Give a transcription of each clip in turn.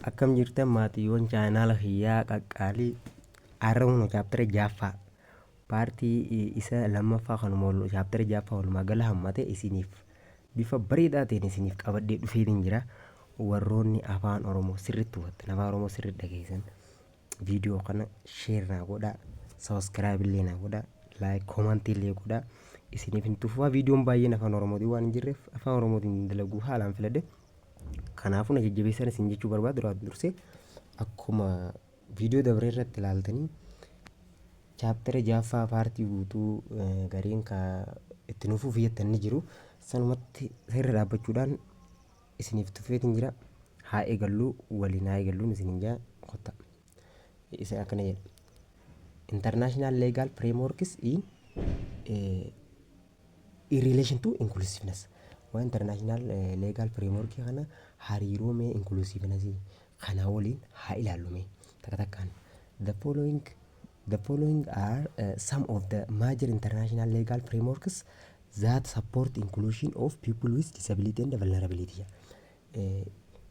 Akkam jirtan maatiiwwan chaanaala hiyyaa qaqqaalii Oromoo chaaptara jaaffaa paartii isa lammaffaa kanuma chaaptara jaaffaa walumaa gala hammate isiniif bifa bareedaa ta'een isiniif qabadhee dhufeetiin jira. Warroonni afaan Oromoo sirriitti hubattan afaan Oromoo sirriitti dhageessan viidiyoo kana sheer naa godhaa, sabiskiraayib illee naa godhaa, laayik koomantii illee godhaa. Isiniif hin tufaa viidiyoon baay'een afaan Oromootiin waan hin jirreef afaan Oromootiin dalaguu haalaan filadhe. Kanaafuu na jajjabeessan isin jechuu barbaadu dursee akkuma viidiyoo dabaree irratti ilaaltanii chaaptara jaaffaa paartii guutuu gareen itti nuufuuf iyyattan ni jiru. Sanumatti irra dhaabbachuudhaan isiniif tufeetiin jira. Haa eegalluu waliin haa eegalluun isiniin jaa qotta. Isa akkana jedha. International legal frameworks in relation to inclusiveness. Waa international legal framework kana hariiroo mee inclusiveness kana waliin haa ilaallume takka takkaan. The following are some of the major international legal frameworks that support inclusion of people with disability and vulnerability.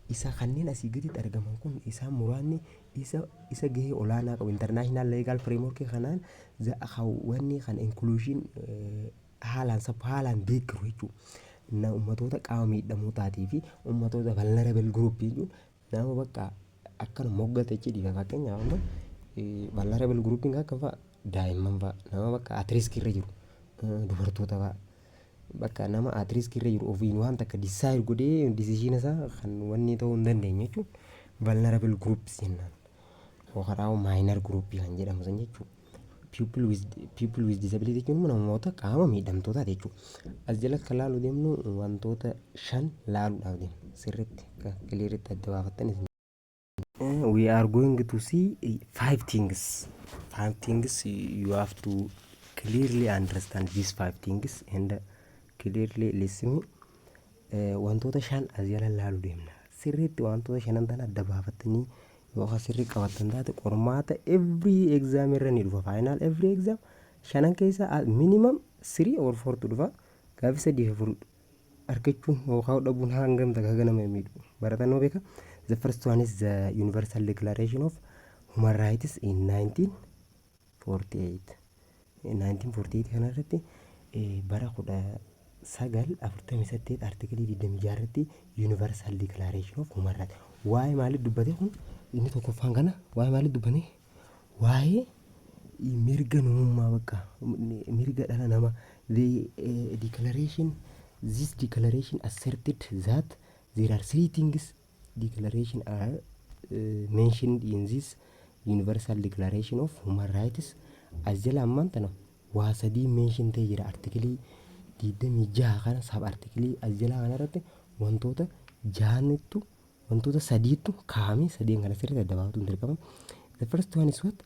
Isa kanneen asii gaditti argaman kun isaan muraasni isa gahee olaanaa qabu international legal framework kanaan wanni kan inclusion haalaan deeggaru jechuudha. Na ummatoota qaama miidhamuu taatii fi ummatoota vulnerable group jechuun nama bakka akkana moggate jedhi fakkeenyaaf amma vulnerable groupiin akka fa'a daa'imman fa'a nama bakka at risk irra jiru dubartoota fa'a bakka nama at risk irra jiru ofiin waan takka decide godhee decision isaa kan wanni ta'uu hin dandeenye jechuun vulnerable groups jennaan yookaan minor group kan jedhamu san jechuudha. People with disability jechuun namoota qaama miidhamtoota jechuudha. As jalatti kan laaluu deemnu wantoota 5 laaluudhaaf deemna sirriitti kiliiritti adda baafattan. We are going to see 5 things. 5 things you have to clearly understand these 5 things and clearly listen. Wantoota 5 as jala laaluu deemna sirriitti wantoota 5 tan adda baafattanii yoo sirrii qabattan taate qormaata every exam irra ni dhufa. Final every exam 5 keessa minimum 3 or 4 tu dhufa. Gaaffii 3 fi 4 argachuun yookaan dhabuun hangam takka ganama miidhu baratannoo beeka. The first one is the Universal Declaration of Human Rights in 1948. 1948 kana irratti bara 1948 artikelii 26 irratti Universal Declaration of Human Rights. Waa'ee maaliif dubbate kun inni tokkoffaan kana waa'ee maaliif dubbate? Waa'ee mirga namummaa bakka mirga dhala namaa. This declaration asserted that there are 3 things declaration are mentioned in this Universal Declaration of Human Rights. As jala ammaan tana waa sadii mention ta'e jira artikelii 26 kana sab artikelii as jala kana irratti wantoota jaanittu wantoota sadiitu kaa'ame sadeen kana sirriitti adda baafatu dirqama. The first one is what?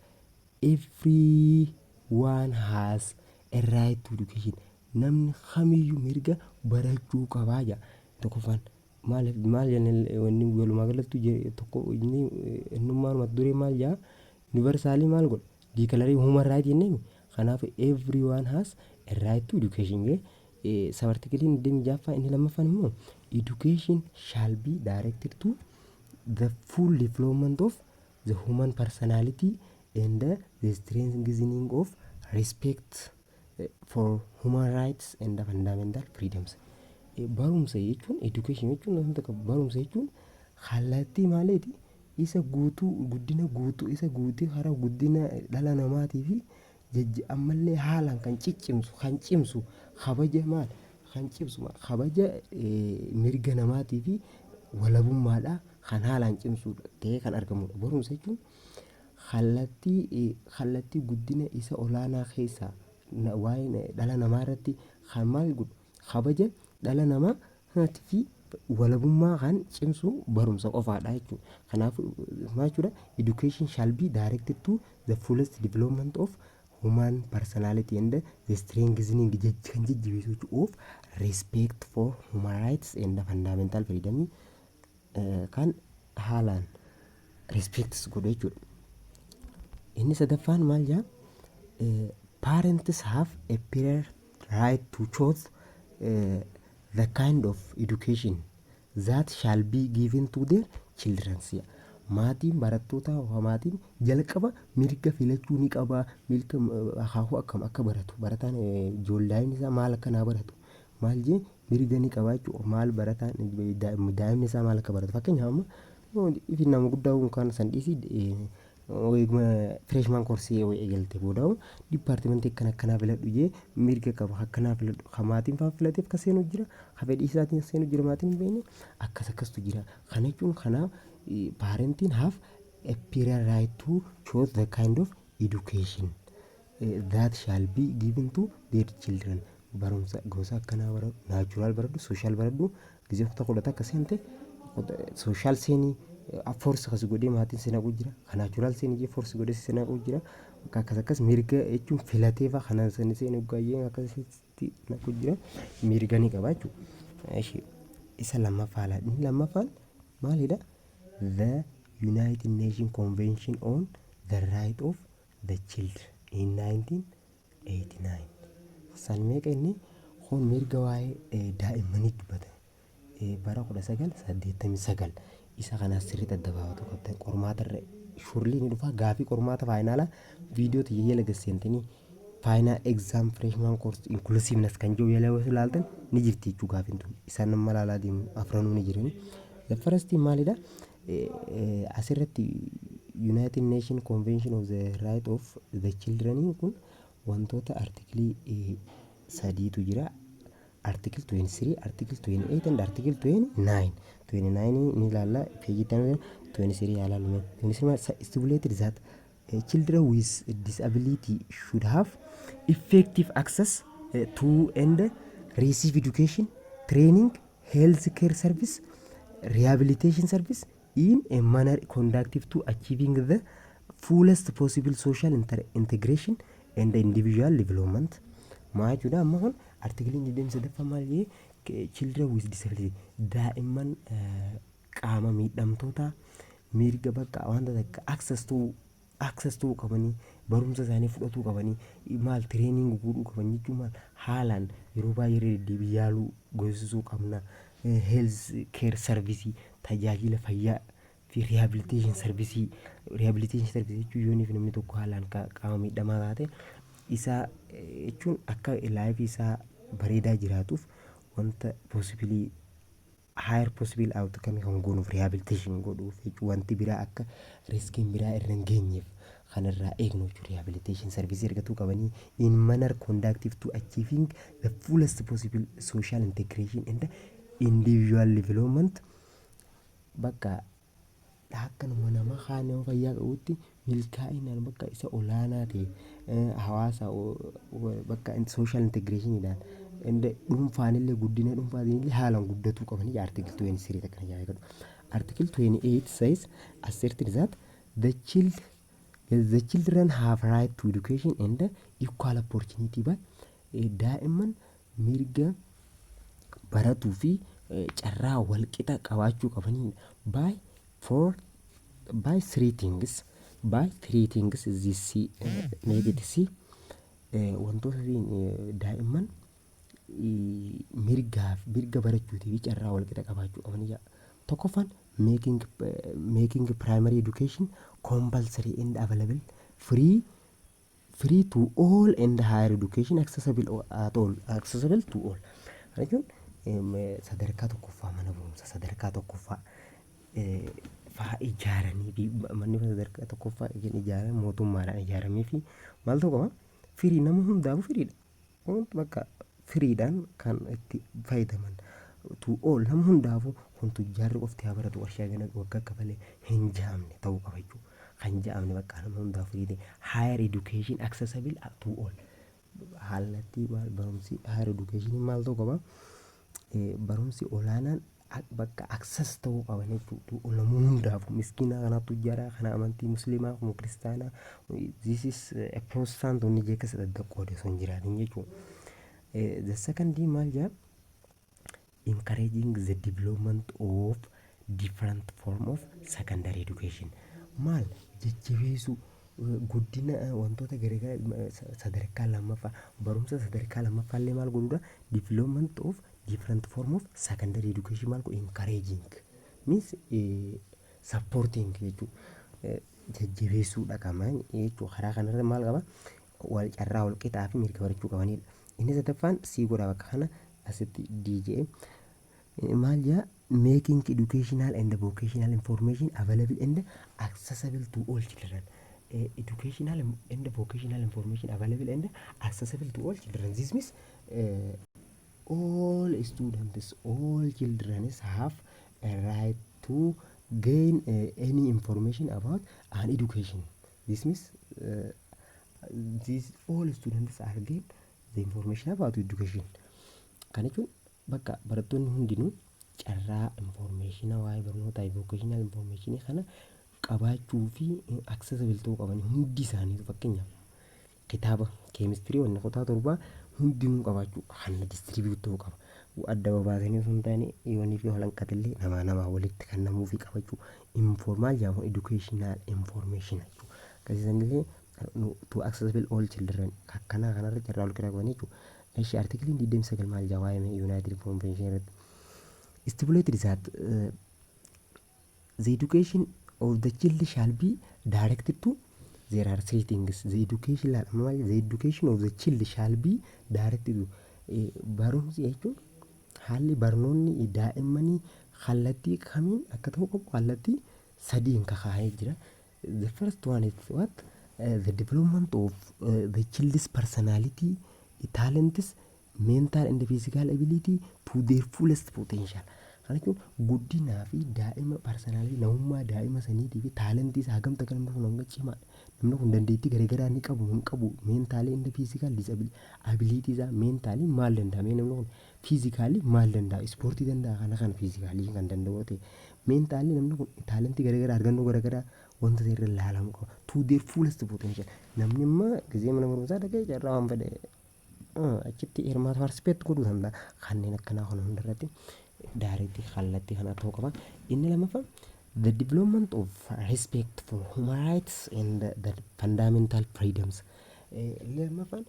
Everyone has a right to education. Namni kamiyyuu mirga barachuu qabaa jaa tokkoffaan. Maal jennee wanni walumaa galatti tokko innummaan mata duree maal jaa universaalii maal godha declaration human right jennee kanaaf everyone has a right to education sab artikeliin 26 inni lammaffaan immoo education shall be directed to the full development of the human personality and the strengthening of respect for human rights and fundamental freedoms. Barumsa jechuun education jechuun wanta barumsa jechuun kallattii maaliiti isa guutuu guddina guutuu isa guutee hara guddina dhala namaatii fi ammallee haalaan kan cimsu kabaja maal kan cimsu kabaja mirga namaatii fi walabummaadha kan haalaan cimsu ta'ee kan argamudha. Barumsa jechuun kallattii guddina isa olaanaa keessaa waa'ee dhala namaa irratti kan maal godhu kabaja dhala namaa fi walabummaa kan cimsu barumsa qofaadha jechuudha. Kanaaf maal jechuudha education shall be directed to the fullest development of human personality and the strengthening kan jajjabeessu of respect for human rights and fundamental freedom kan haalaan respects godhu jechuudha. Inni sadaffaan maal jaa parents have a prior right to choose the kind of education that shall be given to their children. maatiin barattoota maatiin jalqaba mirga filachuu ni qaba. Mirga akaakuu akkam akka baratu barataan ijoolleen isaa maal akka naa baratu maal jee mirga ni qaba jechuudha. Maal barataan daa'imni isaa maal akka baratu fakkeenyaaf amma ifi nama guddaa kan san dhiisii freshman koorsii eegalte booda dipaartimentii akkanaa filadhu jee mirga qaba akkanaa filadhu kan maatiin fa'aa filateef akka seenu jira kan fedhii isaatiin seenu jira maatiin hin beekne akkasatu jira. Kana jechuun kanaaf parentiin have a period right to choose the kind of education that shall be given to their children. Barumsa gosa akkanaa baradhu, naachuraal baradhu, sooshaal baradhu gisee kudha akka seente sooshaal seenii force kasi godhee maatiin si naquu jira. Kan naachuraal seenii jee force godhee si naquu jira. Akkas mirga jechuun filatee fa'aa kanaan seenii gaayyee akkasitti naquu jira. Mirga ni qaba jechuudha. Isa lammaffaa lammaffaan maalidha? The United Nations Convention on the Right of the Children in 1989. San meeqa inni kun mirga waa'ee daa'immanii dubbata. Bara 1989 isa kana sirriitti adda baafatu qabdan qormaata irra shurlii ni dhufa gaafii qormaata faayinaalaa viidiyoo tiyya lagasseentanii final exam freshman course inclusiveness kan jiru yaala ilaaltan ni jirti jechuu gaafiin tun isaan nama laalaa deemu afranuu ni jirani. The first maalidha? Asirratti United Nations Convention of the Right of the Children kun wantoota artiklii sadiitu jira. Article 23, Article 28 and Article 29. 29 ni ilaalla page 23 ilaallu. 23 stipulated that children with disability should have effective access to and receive education, training, health care service, rehabilitation service in a manner conducive to achieving the fullest possible social integration and individual development. Maa jechuudha amma kun artikiliin 28 maal jee children with disability daa'imman qaama miidhamtoota mirga bakka wanta takka access to qabanii barumsa isaanii fudhatuu qabanii maal training godhuu qaban jechuun maal haalaan yeroo baay'ee deddeebii yaaluu goosisuu qabna. Health care service tajaajila fayyaa fi rehabilitation service jechuun yooniif namni tokko haalaan qaama miidhamaa taate isaa jechuun akka life isaa bareedaa jiraatuuf wanta possibly higher possible outcome kan goonuuf rehabilitation godhuuf jechuun wanti biraa akka riskiin biraa irra hin geenyeef kanarraa eegnu jechuun rehabilitation service ergatuu qabanii in manner conducive to achieving the fullest possible social integration and individual development. Bakka akkanuma nama haala fayyaa qabutti milkaa'inaan bakka isa olaanaa ta'e hawaasa bakka social integrationidhaan dhuunfaanillee guddina dhuunfaatiin haalaan guddatuu qabanii article 23 akkana jedha. Article 28 says asserted that the children have right to education and equal opportunity by daa'imman mirga baratuu fi carraa walqixa qabaachuu qabanii by three things this negative wantoota daa'imman mirga barachuutii fi carraa walqixa qabaachuu qabanii. Tokkoffaan making primary education compulsory and available free to all and higher education accessible to all. Jechuun sadarkaa tokkoffaa mana barumsaa sadarkaa tokkoffaa fa'aa ijaaranii fi manni sadarkaa tokkoffaa ijaarame mootummaadhaan ijaaramee fi maal ta'u qaba firii nama hundaafuu firiidha. Bakka firiidhaan kan itti fayyadaman to all nama hundaafuu kun tujjaarri qofti haa baratu warshaa gana waggaa qabalee hin jaamne ta'uu qaba jechuudha. Kan jaamne bakka nama hundaafuu firiidha. Higher education accessible to all. Haalatti barumsi higher education maal ta'uu qaba? Barumsi olaanaan bakka access ta'uu qaban jechuudha. Nama hundaafuu miskiina kana tujjaaraa kana amantii musliimaa kun kiristaanaa this is a protestant onni jeekas daddaqoode osoo hin jiraatin jechuudha. The second maal jaa encouraging the development of different form of secondary education. Maal jajjabeessu guddina wantoota garaagaraa sadarkaa lammaffaa barumsa sadarkaa lammaffaa illee maal godhuudha development of different form of secondary education maal godhu encouraging means supporting jechuudha. Jajjabeessuudha qaba jechuudha. Karaa kanarra maal qaba? Wal carraa wal qixaa fi mirga barachuu qabanidha. Inni sadaffaan sii godha bakka kana asitti DJ maal jedha? Making educational and vocational information available and accessible to all children. Educational and vocational information available and accessible to all children. This means all students, all children have a right to gain any information about an education. This means these all students are get the information about education. Kan jechuun bakka barattoonni hundinuu carraa information waa'ee barnootaa vocational information kana qabaachuu fi accessible ta'uu qaban hundi isaanii. Fakkeenyaaf kitaaba keemistirii wanna kutaa torbaa hundinuu qabaachuu hanna distribute ta'uu qaba. Adda babaasanii osoo hin taane yoonii fi walanqatillee namaa walitti kan namuu fi qabachuu informaal jedhamu educational information jechuudha. Akkasiisanillee to accessible all children akkanaa kanarra carraa wal qiraa qaban jechuudha. Eshi artikiliin 29 maal jedha waa'ee United Convention irratti stipulated that the education of the child shall be directed to there are three things. The education of the child shall be directed to barumsi jechuun haalli barnoonni daa'immanii kallattii kamiin akka ta'u qabu kallattii sadiin kakaa'ee jira. The first one is what? The development of the child's personality, talents, mental and physical ability to their fullest potential. Kan jechuun guddinaa fi daa'ima personality namummaa daa'ima saniitii fi taalentii isaa hagamta kan namni cimaa namni kun dandeettii garaagaraa ni qabu hin qabu mentally and physical ability isaa mentally maal danda'a namni kun physically maal danda'a ispoortii danda'a kana physically kan danda'u ta'e mentally namni kun taalentii garaagaraa argannoo garaagaraa wanta irra ilaalamu qaba to their fullest potential. Namni immoo gizee mana barumsaa dhaqee carraa waan fedhe achitti hirmaata participate godhuu danda'a. Kanneen akkanaa kana hundarratti directly kallattii kana ta'uu qaba. Inni lammaffaa the development of respect for human rights and the fundamental freedoms. Lammaffaan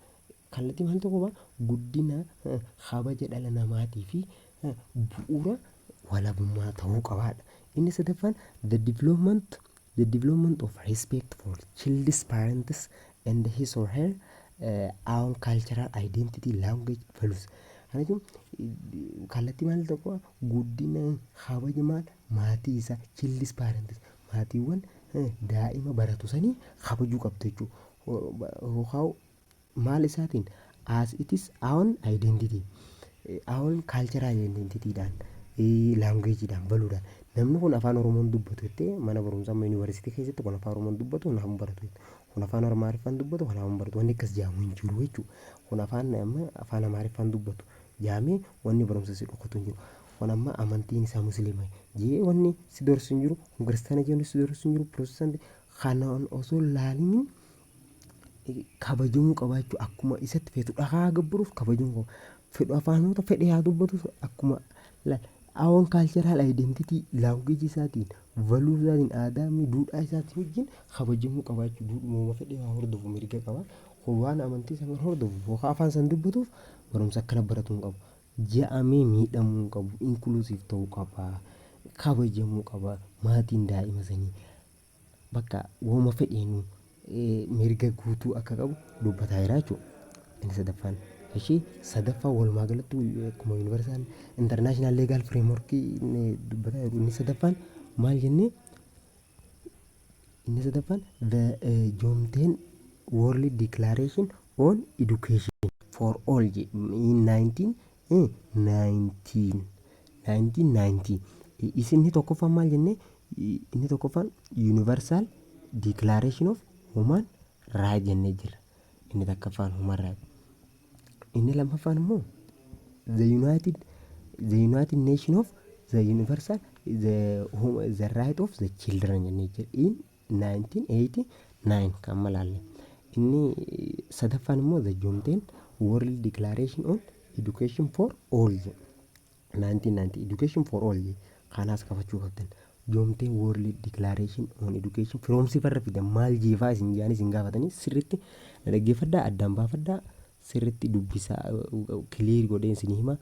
kallattii maal ta'uu qaba? Guddina kabaja dhala namaatii fi bu'uura walabummaa ta'uu qabaadha. Inni sadaffaan the development of respect for child's parents and his or her own cultural identity, language, values. Kana jechuun kallattii maal ta'uu qaba? Guddina kabaja maal maatii isaa child's parents maatiiwwan daa'ima baratu sanii kabajuu qabdu jechuudha. Maal isaatiin as it is own identity, own cultural identity dhaan language dhaan valuudhaan. Namni kun afaan Oromoon dubbatu jettee mana barumsaa yuunivarsiitii keessatti kun afaan Oromoon dubbatu kun afaan baratu kun afaan Amaariffaan dubbatu kun afaan baratu wanni akkas jedhamu hin jiru jechuudha. Kun afaan Amaariffaan dubbatu jaamee wanni barumsa si dhokatu hin jiru. Kun amma amantiin isaa musliima jee wanni si dorsu hin jiru. Kun kiristaana jee wanni si dorsu hin jiru. Pirootestantii kanaan osoo laalimiin kabajamuu qabaachuu akkuma isatti feetu dhagaa gabburuuf kabajamuu qaba. Fedhu afaanota fedhe haa dubbatu akkuma own cultural identity language isaatiin valuu isaatiin aadaa duudhaa isaatiin wajjin kabajamuu qabaachuu duudhuma fedhe haa hordofu mirga qaba. Waan amantii isaa kan hordofu yookaan afaan san dubbatuuf barumsa akkana baratuu qabu. Ja'amee miidhamuu qabu. Inclusive ta'uu qaba. Kabajamuu qaba. Maatiin daa'ima sanii bakka wooma fedheenu mirga guutuu akka qabu dubbataa jira jechuudha. Inni sadaffaan. Ishee sadaffaa walumaa galatti akkuma yuunivarsaal international legal framework dubbataa jiru. Inni sadaffaan maal jennee? Inni sadaffaan the Joomteen World Declaration on Education for All in 1990. Inni tokkoffaan maal jennee? Inni tokkoffaan Universal Declaration of Human Rights jennee jira. Inni takkaffaan Human Rights. Inni lammaffaan immoo the United Nation of the Universal the Right of the Children jennee jira in 1989 kan malaalle. Inni sadaffaan immoo the Joomteen World Declaration on Education for All 1990 Education for All kanaas qabachuu qabdan. Joomteen World Declaration on Education firoomsi farra fidan maal jeefaa isin jaanii isin gaafatanii sirriitti dhaggeeffadhaa addaan baafadhaa sirriitti dubbisaa clear godhee isin hima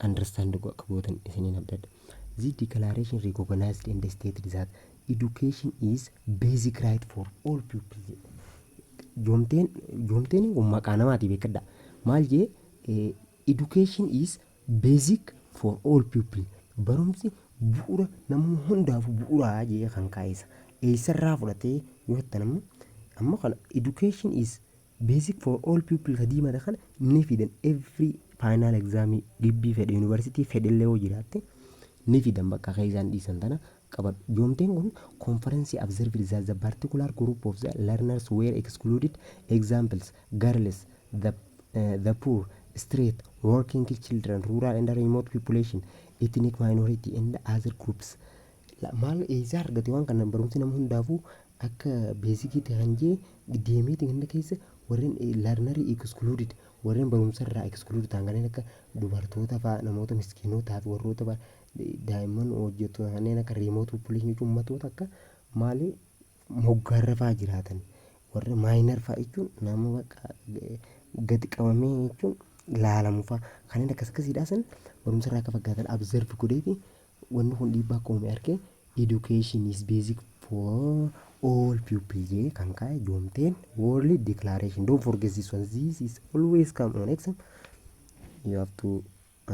understand akka gootan isiniin abdadha. This declaration recognized and stated that education is basic right for all people. Joomteen kun maqaa namaati beekadha. Maal jee education is basic for all people. Barumsi bu'uura nama hundaaf bu'uuraa jee kan kaa'isa. Eessarraa fudhatee yoo ta'an amma kana education is basic for all people ka diimata kana ni fidan every final exam gibbii fedhe university fedhellee yoo jiraatte ni fidan bakka keeysaan dhiisan tana qabadhu. Joomteen kun conference observed that the particular group of the learners were excluded. Examples: girls, the poor, street, working children, rural and remote population, ethnic minority and other groups. Maal eessaa argate waan kana barumsi nama hundaafuu akka beesikiitti kan jee deemeeti ganda keessa warreen learnerii excluded warreen barumsarraa excluded ta'an kanneen akka dubartoota fa'aa namoota miskiinotaa fi warroota daa'imman hojjettoota kanneen akka remote population jechuun ummatoota akka maali moggaarra fa'aa jiraatan warra maayinar fa'aa jechuun nama bakka gadi qabamee jechuun laalamu fa'aa kanneen akkasiidhaasan barumsarraa akka faggaatan observe godheeti wanni kun dhiibbaa akka uume argee education is basic for all people jee kan kaa'e joomteen world declaration. Don't forget this one. This is always come on exam. You have to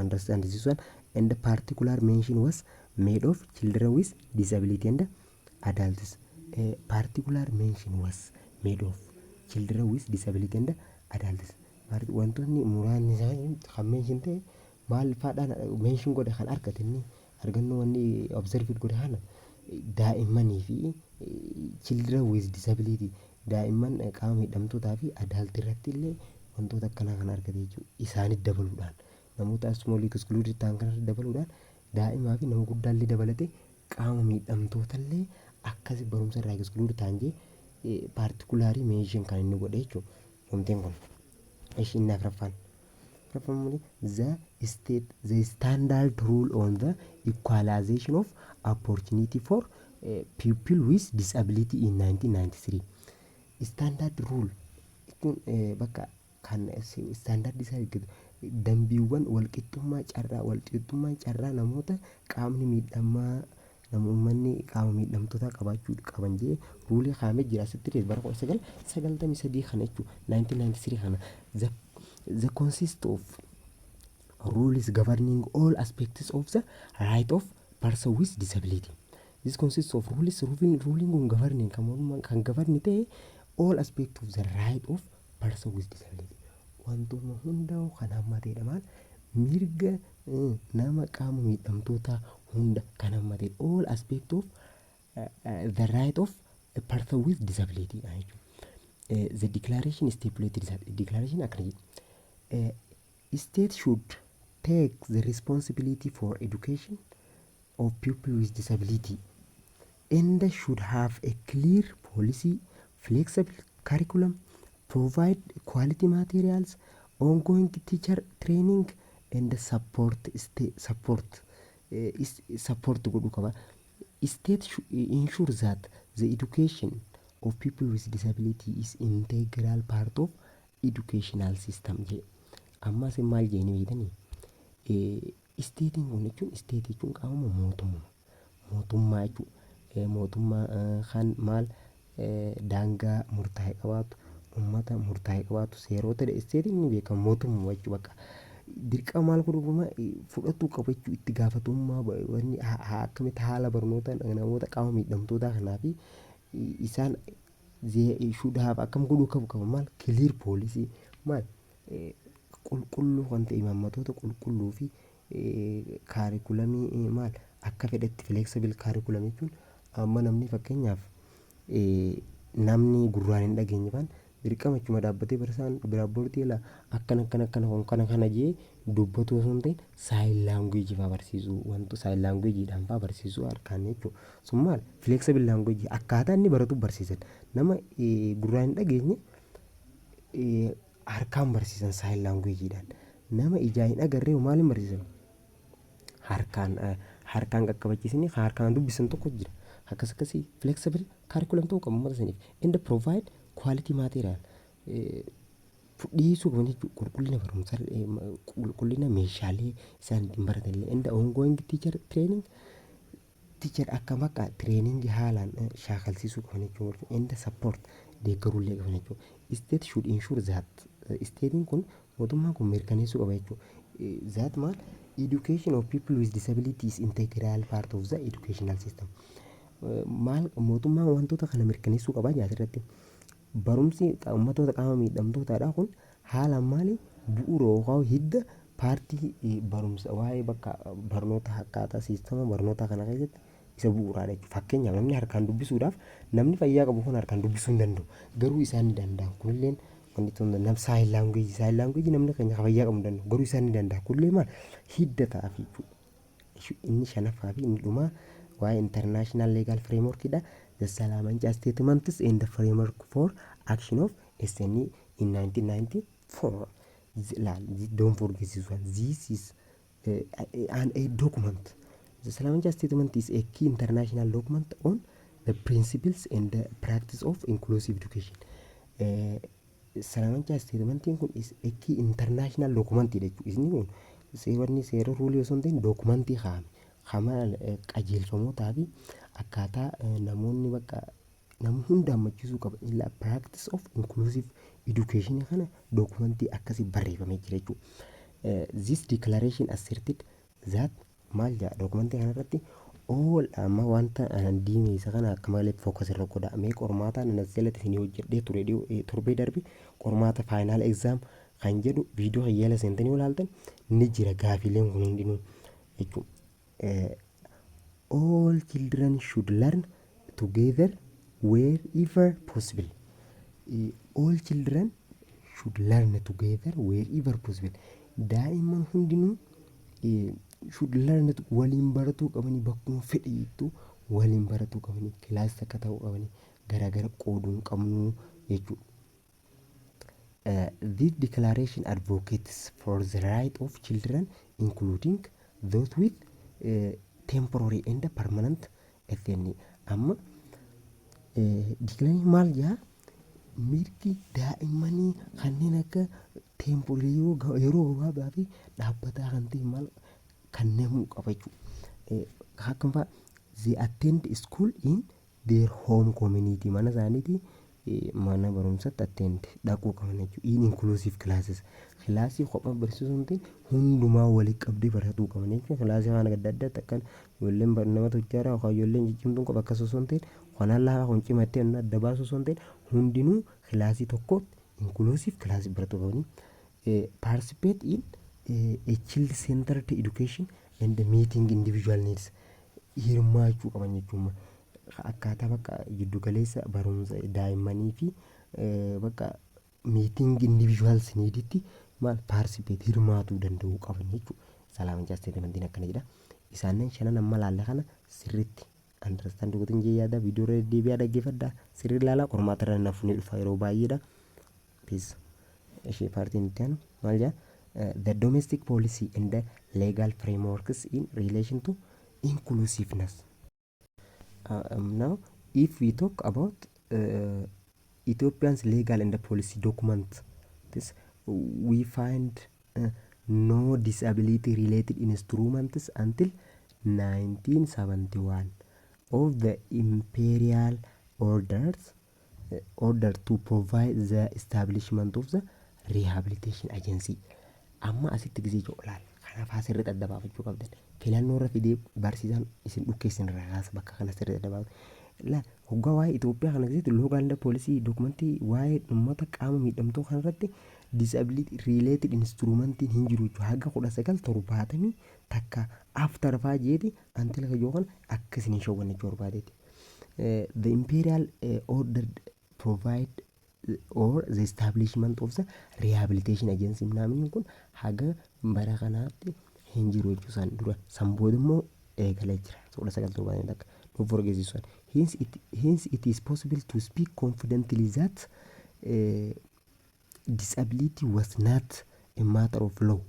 understand this one. And the particular mention was made of children with disability and adults. A particular mention was made of children with disability and adults. Wantoonni muraasni isaanii kan mention ta'e maal fa'aadhaan mention godhe kan argatanni argannoo wanni observe godhe kana daa'immanii fi children with disability daa'imman qaama miidhamtootaa fi adult irratti illee wantoota akkanaa kan argate jechuudha. Isaanitti dabaluudhaan namoota small excluded ta'an kanarratti dabaluudhaan daa'imaa fi nama guddaallee dabalate qaama miidhamtootaallee akkasi barumsa irraa excluded ta'an jee particulaarii mention kan inni godhe jechuudha. Joomteen kun ishiin afraffaan the standard rule on the equalization of opportunity for people with disability in 1993. Standard rule bakka kan standard isaa eeggatu dambiiwwan walqixxummaa carraa namoota qaamni miidhamaa namummanni qaama miidhamtoota qabaachuu qaban jee ruulii kaa'amee jira asitti bara 1993 kana jechuudha. 1993 kana the consist of rules governing all aspects of the right of person with disability. This consists of ruling on governing kan govern ta'e all aspects of the right of person with disability. Wantoota hundaa kan hammateedha maal mirga nama qaama miidhamtoota hunda kan hammatee all aspects of the right of a person with disability. The declaration stipulated that declaration akkana state should take the responsibility for education of people with disability and should have a clear policy, flexible curriculum, provide quality materials, ongoing teacher training and support godhu qaba. State ensure that the education of people with disability is integral part of educational system. Ammas maal jeeni beektanii isteetiin kun jechuun qaama mootummaa jechuudha. Mootummaa kan maal daangaa murtaa'e qabaatu uummata murtaa'e qabaatu seerota isteetiin ni beekamu mootummaa jechuudha. Bakka dirqama maal godhuma fudhatu qabu jechuudha. Itti gaafatamummaa wanni akkamitti haala barnoota namoota qaama miidhamtootaa kanaa fi isaan shuudhaaf akkam godhuu qaba maal clear policy maal qulqulluu kan ta'e imaammatoota qulqulluu fi kaarikulamii maal akka fedhetti flexible kaarikulamii jechuun amma namni fakkeenyaaf namni gurraan hin dhageenye faan dirqama achuma dhaabbatee barsaan biraabboortii ilaa akkana jee dubbatu osoo hin ta'in saayil laanguweejii fa'aa barsiisuu wantu saayil laanguweejiidhaan fa'aa barsiisuu harkaan jechuudha. Sun maal flexible laanguweejii akkaataa inni baratu barsiisan nama gurraan hin dhageenye harkaan barsiisan saayil laanguweejiidhaan nama ijaa hin agarree maaliin barsiisan harkaan qaqqabachiisanii harkaan dubbisan tokko jira. Akkasii flexible curriculum ta'uu qabu uummata saniif and provide quality material dhiisuu qaban jechuudha. Qulqullina barumsaa qulqullina meeshaalee isaan ittiin baratanillee and ongoing teacher training teacher akka bakka training haalaan shaakalsiisuu qaban jechuudha. And support deeggaruullee qaban jechuudha. State should ensure that statein kun mootummaan kun mirkaneessuu qaba jechuudha. That maal education of people with disabilities is integral part of the educational system. Maal mootummaan wantoota kana mirkaneessuu qaba asirratti. Barumsi uummattoota qaama miidhamtootaadha kun haalaan maali bu'uura yookaan hidda paartii barumsa waa'ee bakka barnoota akkaataa siistama barnoota kana keessatti isa bu'uuraadha jechuudha. Fakkeenyaaf namni harkaan dubbisuudhaaf namni fayyaa qabu kun harkaan dubbisuu hin danda'u. Garuu isaan ni danda'an. Kunillee wanti nam saayil laangueejii namni keenya fayyaa qabu hin danda'u. Garuu isaan ni danda'a. Kunillee maal hidda ta'aaf jechuudha. Inni shanaffaa fi inni dhumaa waa'ee international legal frameworkidha. The Salamanca Statements and the Framework for Action of SNE in 1994. Don't forget this one. This is a document. The Salamanca Statement is a key international document on the principles and the practice of inclusive education. Salamanca Statement is a key international document. Isni seera ruulii osoo hin ta'in dookumentii qajeelfamootaa fi akkaataa namoonni bakka nama hunda hammachiisuu qaba. Illa practice of inclusive education kana dookumentii akkasii barreeffamee jira jechuudha. This declaration asserted that maal jedha dookumentii kanarratti all amma wanta diimee isa kana akka malee focus irra godha. Mee qormaata anas jalatti isin hojjedhee ture torbee darbe qormaata final exam kan jedhu viidiyoo hiyyaala seentanii ilaaltan ni jira gaafiileen kun hundinuu jechuudha. All children should learn together wherever possible. All children should learn together wherever possible. Daa'imman hundinuu should learn waliin baratuu qabanii bakkuma fedhiitu waliin baratuu qabanii kilaasii akka ta'uu qabanii garaagara qooduu hin qabnu jechuudha. This declaration advocates for the right of children including those with temporary and permanent SNE. Amma declaration maal jedha mirgi daa'immanii kanneen akka temporary yeroo gabaabaa fi dhaabbataa kan ta'e maal kennamuu qaba jechuudha. Akkuma they attend school in their home community mana isaaniitii mana barumsatti attend dhaquu qaban jechuudha. In inclusive classes kilaasii kophaa barsiisuu hin ta'in hundumaa walitti qabdee baratuu qaban jechuudha. Kilaasii waan adda addaatti akkan ijoolleen nama tujjaara yookaan ijoolleen ciccimtuun qofa akkasuma osoo hin ta'in kanaan lafaa kun cimattee adda baasuu osoo hin ta'in hundinuu kilaasii tokkotti inclusive kilaasii baratuu qabanii participate in a child centered education and meeting individual needs hirmaachuu qaban jechuudha. Akkaataa bakka giddu galeessa barumsa daa'immanii fi bakka meeting individuals needitti maal participate hirmaatuu danda'uu qaban jechuudha. Salamanca Statementiin akkana jedha. Isaannen shanan amma laalle kana sirriitti understand godhin jee yaada viidiyoo irra deebi'aa dhaggeeffadhaa sirrii ilaalaa qormaata irra naaf ni dhufa yeroo baay'eedha. Peace. Ishee paartiin itti aanu maal jedha the domestic policy and the legal frameworks in relation to inclusiveness. Now if we talk about Ethiopian's legal and policy document, this we find no disability related instruments until 1971 of the imperial orders order to provide the establishment of the rehabilitation agency. Amma asitti gisee joolaal kanaaf asirratti adda baafachuu qabdan. Filannoo irra fidee barsiisaan isin dhukkeessin irraa kaasa bakka kana sirriitti adda baafatu. La hoggaa waa'ee Itoophiyaa kana keessatti loogaal poolisii dookumentii waa'ee uummata qaama miidhamtuu kanarratti disability related instrumentiin hin jiru jechuudha. Haga 1970 takka after faajeeti antila yookaan akkasiin hin shawwanne barbaadeeti. The imperial order provide or the establishment of the rehabilitation agency namni kun haga bara kanaatti hin jiru jechuudha. Dura sanbood immoo eegalee jira. 1970 takka don't forget this one. Hence it is possible to speak confidently that disability was not a matter of law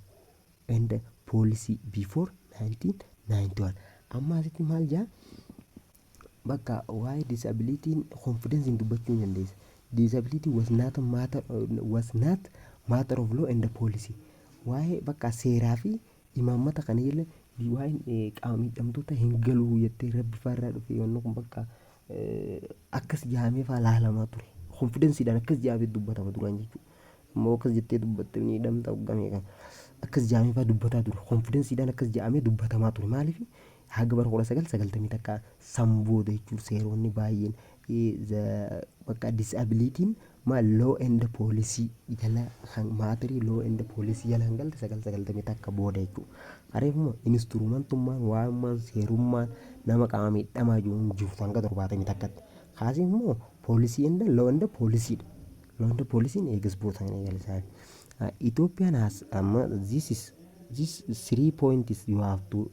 and policy before 1991. Amma asitti maal jaa bakka waa'ee disability confidence hin dubbachuu hin dandeessa. Disability was not matter of law and policy. Waa'ee bakka seeraa fi imaammata kana illee waan qaama miidhamtoota hin galuu jettee rabbi faarraa dhufe yoon kun bakka akkas jaamee faa laalamaa ture. Konfidensiidhaan akkas jaamee dubbatama duraan jechuudha. Immoo akkas jettee dubbatte miidhamta hoggamee kan akkas jaamee faa dubbataa ture. Konfidensiidhaan akkas jaamee dubbatamaa ture. Maaliif haga bara 1990 takka sambooda jechuudha seeronni baay'een bakka disabilitiin maal law and policy jala maatirii law and policy jala hin galte 1990 takka booda jechuudha. Areefuma instrumentummaan waa'ummaan seerummaan nama qaama miidhamaa jiru hanga 70 takkatti. Kaasiin immoo poolisii inda law and policyidha. Law and policy'n eegas bootaan eegalsaa. Ethiopian has this 3 points you have to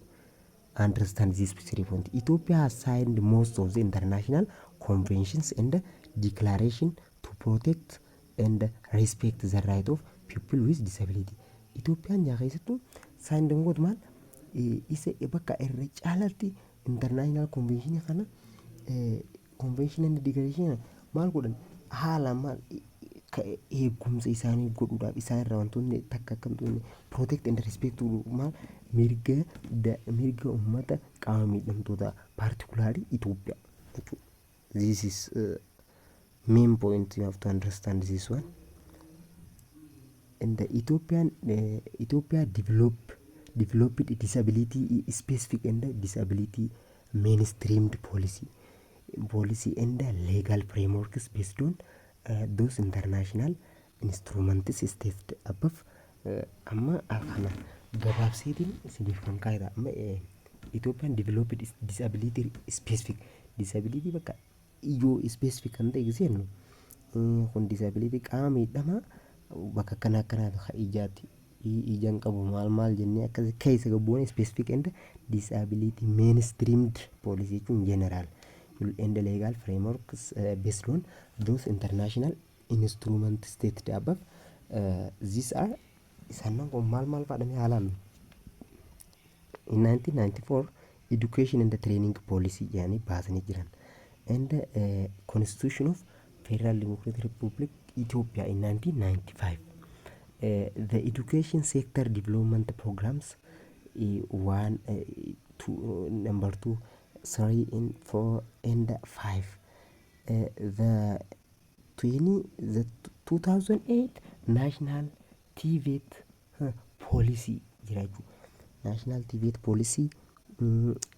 understand this 3 points. Ethiopia has signed most of the international conventions and declaration to protect and respect the right of people with disability. Ethiopian yaa keessattuu signed ngoot maal isa bakka irra caalatti international convention kana convention and declaration maal godhan haala maal eegumsa isaanii godhuudhaaf isaan irraa wantoonni takka akkamtu protect and respect maal mirga uummata qaama miidhamtoota particularly Ethiopia. This is main point you have to understand this one. And the Ethiopia developed disability specific and disability mainstreamed policy and legal frameworks based on those international instruments stated above. Amma kana gabaabseetiin isiniif kan kaa'edha. Amma Ethiopian developed disability specific disability bakka iyyoo specific kan ta'e giseennu kun disability qaama miidhamaa bakka akkanaatu ijaati ijaan qabu maal jennee akkas keessa gabbuun specific and disability mainstreamed policy jechuun general and legal frameworks based on those international instruments stated above. These are isaan kun maal fadhame haalaan in 1994 education and training policy yaani baasanii jiran and constitution of Federal Democratic Republic Ethiopia in 1995. The education sector development programs 1, 2, number 2, 3, and 4, and 5. The 2008 National TVET policy National TVET policy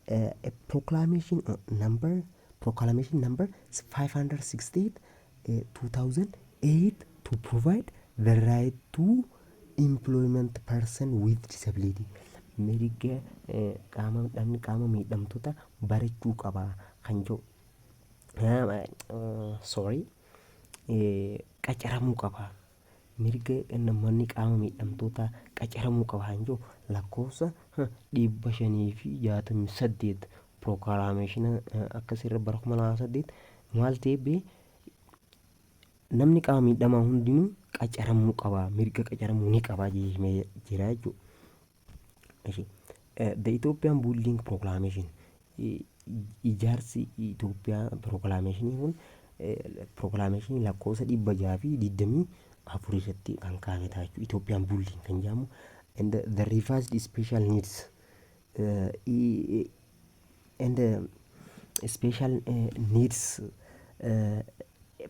a proclamation number 568 2008 to provide the right to employment person with disability. Mirga qaama miidhamtoota barachuu qaba kan jiru qacaramuu qaba. Mirga namoonni qaama miidhamtoota qacaramuu qaba kan jiru lakkoofsa 568 proclamation akkasirra bara 2008 maal ta'e namni qaama miidhamaa hundinuu qacaramuu qaba. Mirga qacaramuu ni qaba jira jechuudha. The Ethiopian Building Proclamation ijaarsi Itoophiyaa proclamation kun proclamation lakkoofsa 624 irratti kan kaa'ame ta'a jechuudha. Ethiopian Building kan jedhamu and the revised special needs special needs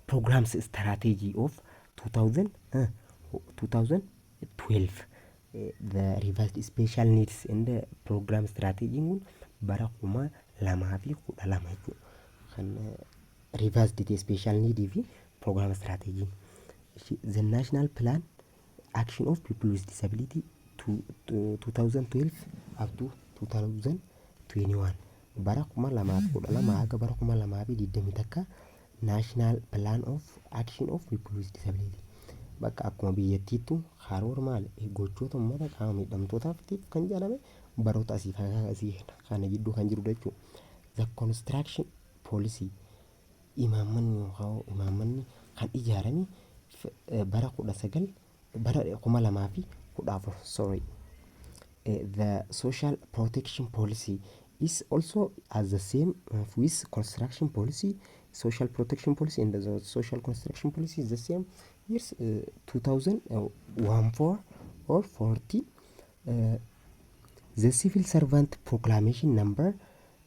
programs strategy of 2012. The revised special needs and program strategy bara 2012 kan revised special need fi program strategy. The national plan action of people with disability to 2012 up to 2021 bara 2012 haga bara 2020 takka national plan of action of people with disability bakka akkuma biyyattiitu karoora maal gochoota uummata qaama miidhamtootaaf kan jedhame baroota asii kana gidduu kan jiru jechuudha. The construction policy imaammanni kan ijaarame bara 2014. The social protection policy is also as the same with construction policy. Social protection policy and the social construction policy is the same years 2014 or 40. The civil servant proclamation number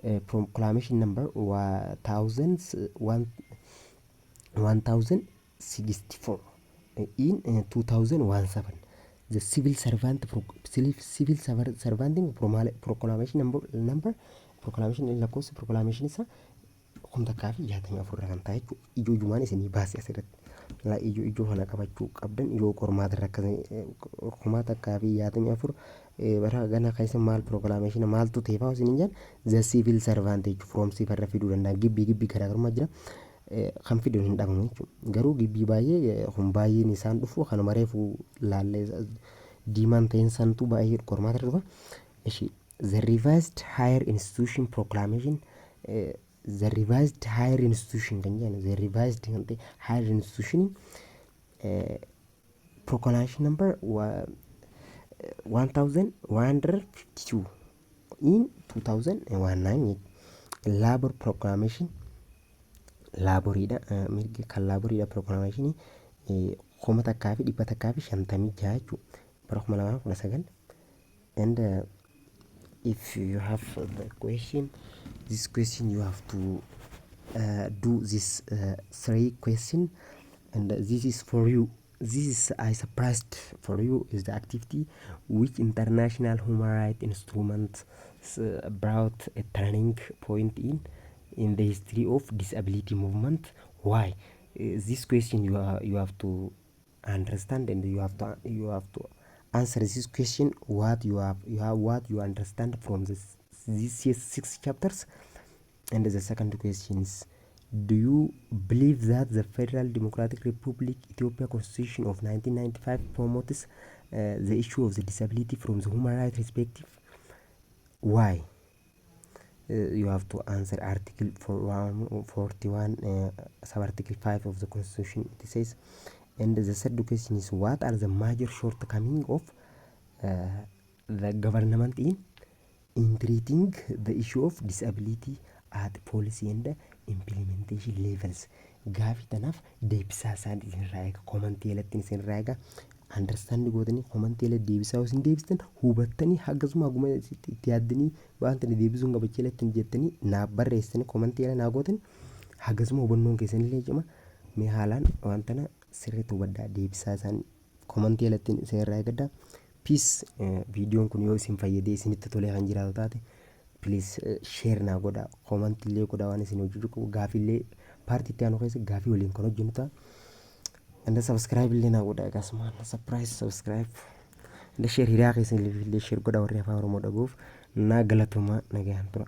1064 in 2017. The civil servant proclamation number proclamation lakkoofsa proclamation isa humna kaafi 64 kan ta'e ijoo jumaan isinii baase asirratti la ijoo kana qabachuu qabdan ijoo qormaata rakkasanii qormaata kaafi 64 bara gana keessa maal proclamation maaltu teefaa isiniin jaan the civil servant jechuun from sifarra fiduu danda'a gibbii garaagarummaa jira kan fiduu hin dhabamu jechuudha garuu gibbii baay'ee kun baay'een isaan dhufu kanuma reefu laallee diimaan ta'een santu baay'ee qormaata dhufa the revised higher institution proclamation the revised higher institution kan jedhan the revised higher institution proclamation number 1152 in 2019 labor proclamation laaboriidha mirga kan laaboriidha proclamation kuma takkaa fi 156 jechuudha bara 2019 and if you have the question this question you have to do this 3 question and this is for you. This is I surprised for you is the activity which international human rights instruments brought a turning point in the history of disability movement. Why? This question you have to understand and you have to answer this question what you understand from these 6 chapters. And the second question is, do you believe that the Federal Democratic Republic Ethiopia Constitution of 1995 promotes the issue of the disability from the human rights perspective? Why? You have to answer article 41 sub-article 5 of the Constitution, it says. And the third question is, what are the major shortcomings of the government in treating the issue of disability at policy and implementation levels? Gaafi tanaaf deebisaa isaan isinirraa eega komantii irratti isinirraa eega understand gootanii komantii irratti deebisaa isin deebistan hubattanii akkasuma aguma itti yaaddanii waan tana deebisuun qabachee irratti jettanii naaf barreessanii komantii irra naa gootanii akkasuma hubannoon keessanillee cima mee haalaan waan tana sirriitti hubaddaa deebisaa isaan komantii irratti isinirraa eegaddaa. Peace. Viidiyoon kun yoo isin fayyadee isinitti tolee kan jiraatu taate please share naa godha comment illee godha waan isin hojjechuu qabu gaafillee paartii itti aanu keessa gaafii waliin kan hojjennu ta'a and subscribe illee naa godha akkasuma surprise subscribe and share hiriyaa keessan illee share godha warri afaan oromoo dhaguuf naa galatuma nagayaan tura.